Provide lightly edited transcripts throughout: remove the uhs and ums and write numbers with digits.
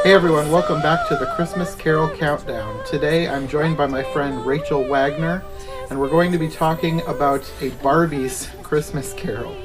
Hey everyone, welcome back to the Christmas Carol Countdown. Today I'm joined by my friend Rachel Wagner, and we're going to be talking about a Barbie's Christmas Carol.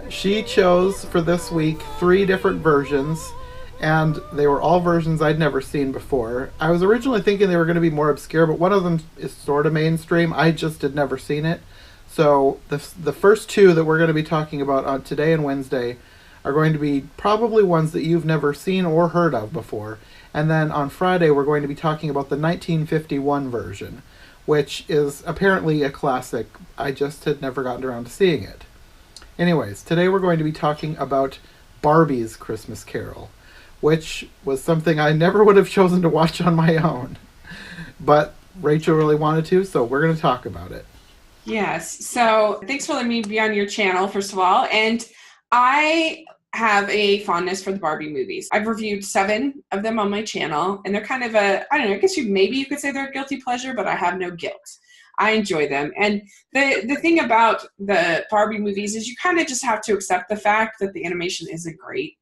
She chose for this week three different versions, and they were all versions I'd never seen before. I was originally thinking they were going to be more obscure, but one of them is sort of mainstream. I just had never seen it. So the first two that we're going to be talking about on today and Wednesday are going to be probably ones that you've never seen or heard of before. And then on Friday, we're going to be talking about the 1951 version, which is apparently a classic. I just had never gotten around to seeing it. Anyways, today we're going to be talking about Barbie's Christmas Carol, which was something I never would have chosen to watch on my own. But Rachel really wanted to, so we're going to talk about it. Yes. So thanks for letting me be on your channel, first of all. And I have a fondness for the Barbie movies. I've reviewed 7 of them on my channel, and they're kind of I don't know, I guess maybe you could say they're a guilty pleasure, but I have no guilt. I enjoy them. And the thing about the Barbie movies is you kind of just have to accept the fact that the animation isn't great.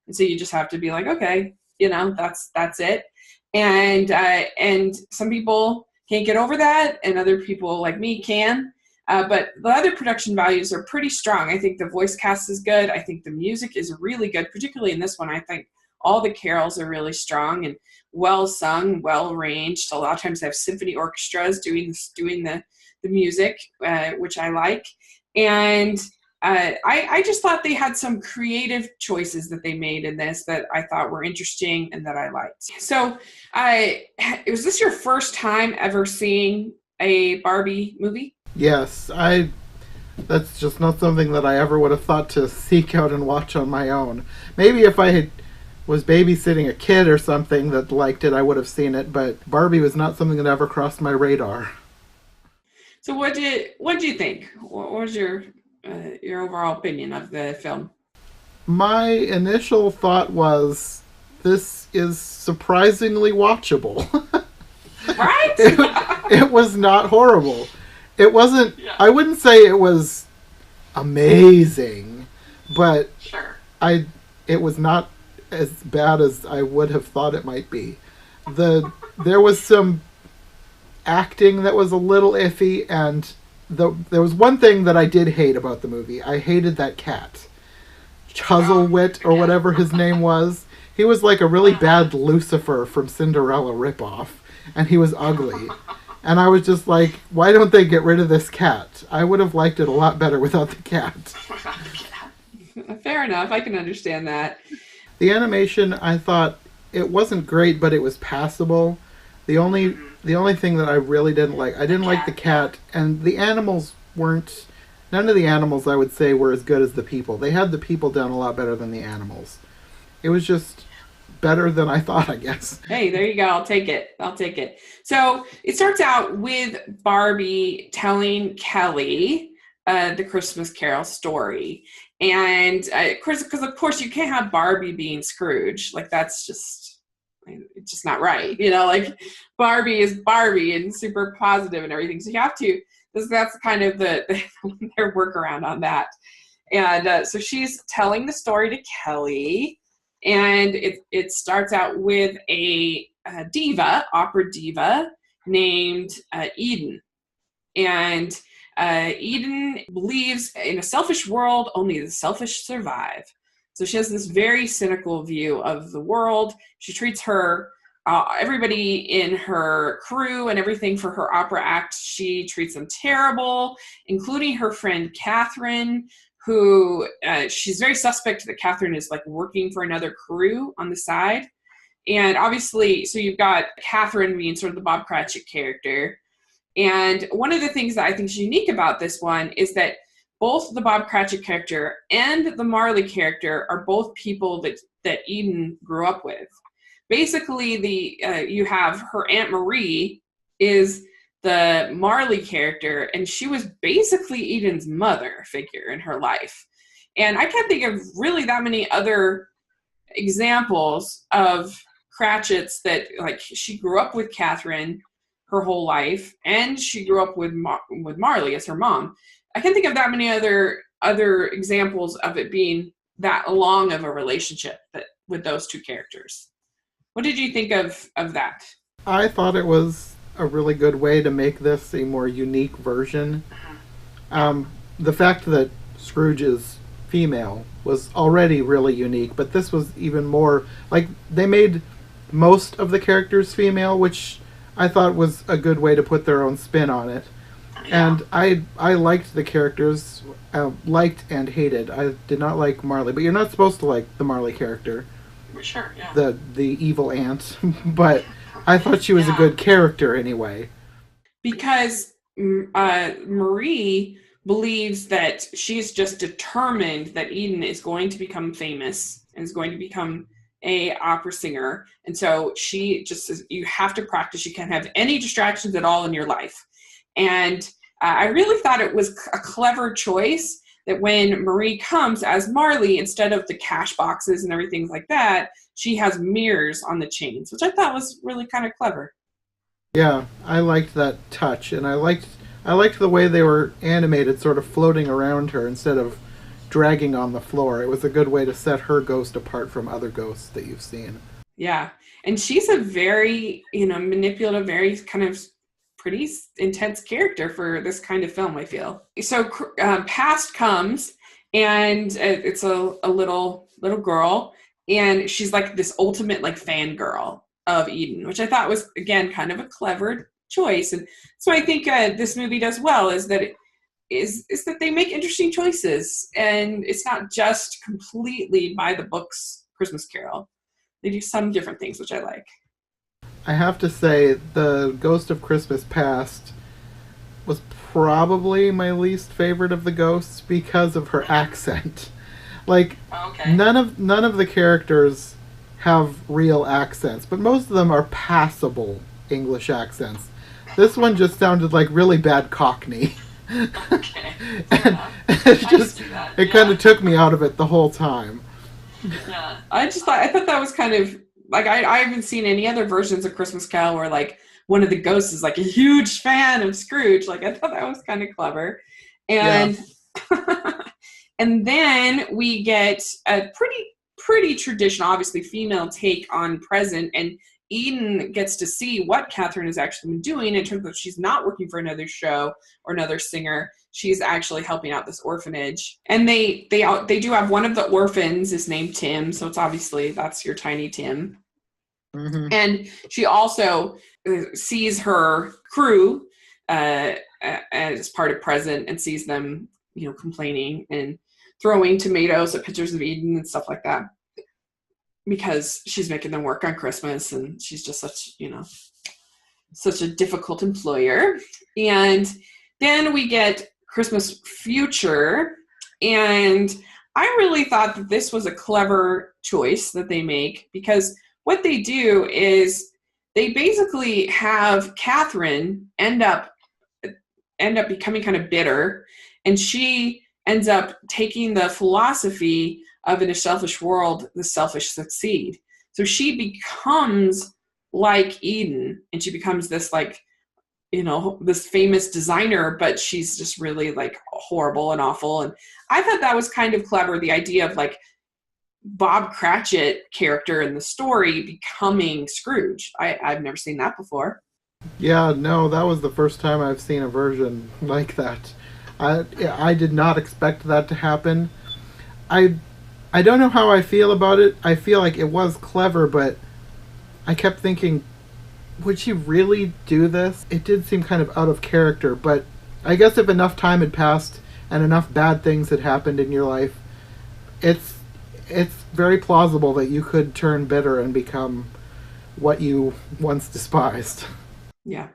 And so you just have to be like, okay, that's it. And some people can't get over that, and other people like me can. But the other production values are pretty strong. I think the voice cast is good. I think the music is really good, particularly in this one. I think all the carols are really strong and well sung, well arranged. A lot of times they have symphony orchestras doing the music, which I like. And I just thought they had some creative choices that they made in this that I thought were interesting and that I liked. So was this your first time ever seeing a Barbie movie? Yes, that's just not something that I ever would have thought to seek out and watch on my own. Maybe if was babysitting a kid or something that liked it, I would have seen it, but Barbie was not something that ever crossed my radar. So what did you think? What was your overall opinion of the film? My initial thought was, this is surprisingly watchable. Right? It was not horrible. It wasn't, yeah. I wouldn't say it was amazing, but sure. It was not as bad as I would have thought it might be. There was some acting that was a little iffy, and there was one thing that I did hate about the movie. I hated that cat. Chuzzlewit, or whatever his name was. He was like a really bad Lucifer from Cinderella ripoff, and he was ugly. And I was just like, why don't they get rid of this cat? I would have liked it a lot better without the cat. Fair enough. I can understand that. The animation, I thought, it wasn't great, but it was passable. The only thing that I really didn't like, I didn't like the cat, and the animals weren't, none of the animals I would say were as good as the people. They had the people done a lot better than the animals. It was just better than I thought, I guess. Hey, there you go. I'll take it. So it starts out with Barbie telling Kelly the Christmas Carol story. And because of course you can't have Barbie being Scrooge. Like that's just, it's just not right. Like Barbie is Barbie and super positive and everything. So you have to, that's kind of their workaround on that. And so she's telling the story to Kelly. And it starts out with a opera diva named Eden. And Eden believes in a selfish world, only the selfish survive. So she has this very cynical view of the world. She treats everybody in her crew and everything for her opera act, she treats them terrible, including her friend Catherine, who she's very suspect that Catherine is like working for another crew on the side. And obviously, so you've got Catherine being sort of the Bob Cratchit character. And one of the things that I think is unique about this one is that both the Bob Cratchit character and the Marley character are both people that Eden grew up with. Basically, you have her Aunt Marie is the Marley character, and she was basically Eden's mother figure in her life. And I can't think of really that many other examples of Cratchits that, like, she grew up with Catherine her whole life, and she grew up with Marley as her mom. I can't think of that many other examples of it being that long of a relationship with those two characters. What did you think of that? I thought it was a really good way to make this a more unique version. Yeah. The fact that Scrooge is female was already really unique, but this was even more like they made most of the characters female, which I thought was a good way to put their own spin on it. Yeah. And I liked the characters, liked and hated. I did not like Marley, but you're not supposed to like the Marley character, Sure. Yeah. the evil aunt. But I thought she was a Yeah. good character anyway. Because Marie believes that she's just determined that Eden is going to become famous and is going to become a opera singer, and so she just says you have to practice. You can't have any distractions at all in your life. And I really thought it was a clever choice that when Marie comes as Marley, instead of the cash boxes and everything like that, she has mirrors on the chains, which I thought was really kind of clever. Yeah, I liked that touch, and I liked the way they were animated, sort of floating around her instead of dragging on the floor. It was a good way to set her ghost apart from other ghosts that you've seen. Yeah. And she's a very, manipulative, very kind of pretty intense character for this kind of film, I feel. So past comes, and it's a little girl, and she's like this ultimate like fangirl of Eden, which I thought was, again, kind of a clever choice. And so I think this movie does well is that that they make interesting choices, and it's not just completely by the books Christmas Carol. They do some different things, which I like. I have to say, the Ghost of Christmas Past was probably my least favorite of the ghosts because of her accent. Like, Okay. none of the characters have real accents, but most of them are passable English accents. This one just sounded like really bad Cockney. Okay. And Yeah. it kind of took me out of it the whole time. Yeah. I thought that was kind of like I haven't seen any other versions of Christmas Carol where like one of the ghosts is like a huge fan of Scrooge. Like I thought that was kind of clever. Yeah. And and then we get a pretty traditional, obviously female take on present, and Eden gets to see what Catherine has actually been doing in terms of she's not working for another show or another singer. She's actually helping out this orphanage. And they do have one of the orphans is named Tim, so it's obviously that's your Tiny Tim. Hmm. And she also sees her crew as part of present and sees them, complaining and throwing tomatoes at pictures of Eden and stuff like that, because she's making them work on Christmas, and she's just such a difficult employer. And then we get Christmas Future, and I really thought that this was a clever choice that they make, because what they do is they basically have Catherine end up becoming kind of bitter, and she ends up taking the philosophy of in a selfish world, the selfish succeed. So she becomes like Eden, and she becomes this like, this famous designer, but she's just really like horrible and awful. And I thought that was kind of clever. The idea of like Bob Cratchit character in the story becoming Scrooge. I've never seen that before. Yeah, no, that was the first time I've seen a version like that. I did not expect that to happen. I I don't know how I feel about it. I feel like it was clever, but I kept thinking, would she really do this? It did seem kind of out of character, but I guess if enough time had passed and enough bad things had happened in your life, it's very plausible that you could turn bitter and become what you once despised. Yeah.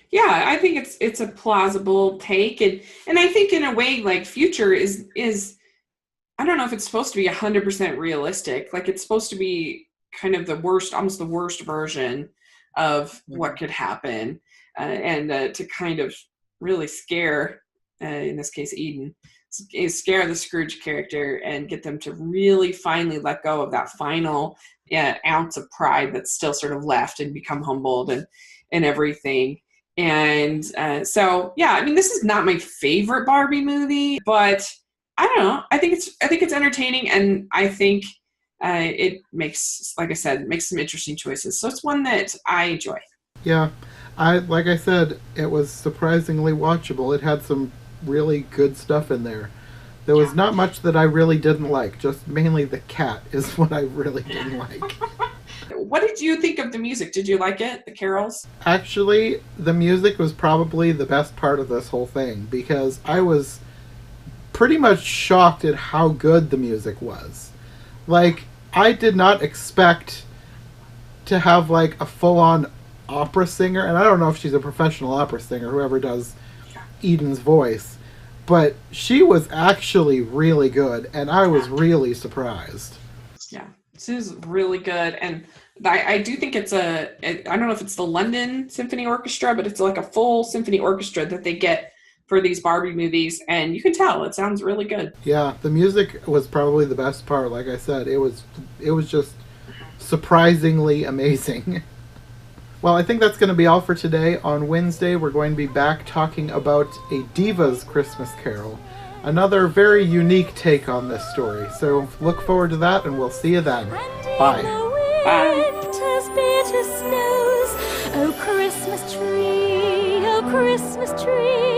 Yeah, I think it's a plausible take, and I think in a way like Future is I don't know if it's supposed to be 100% realistic. Like it's supposed to be kind of the worst, almost the worst version of what could happen, and to kind of really scare, in this case, Eden, scare the Scrooge character and get them to really finally let go of that final ounce of pride that's still sort of left and become humbled and everything. And so, yeah, I mean, this is not my favorite Barbie movie, but I don't know. I think it's entertaining, and I think it makes, like I said, makes some interesting choices. So it's one that I enjoy. Yeah, like I said, it was surprisingly watchable. It had some really good stuff in there. There was not much that I really didn't like. Just mainly the cat is what I really didn't like. What did you think of the music? Did you like it, the carols? Actually, the music was probably the best part of this whole thing because I was pretty much shocked at how good the music was. Like, I did not expect to have like a full-on opera singer, and I don't know if she's a professional opera singer, whoever does Eden's voice, but she was actually really good, and I was really surprised. Yeah, she was really good, and I do think I don't know if it's the London Symphony Orchestra, but it's like a full symphony orchestra that they get for these Barbie movies, and you can tell it sounds really good. Yeah, the music was probably the best part. Like I said, it was just surprisingly amazing. Well, I think that's going to be all for today. On Wednesday, we're going to be back talking about A Diva's Christmas Carol, another very unique take on this story. So look forward to that, and we'll see you then. Bye. Bye. Oh, Christmas tree,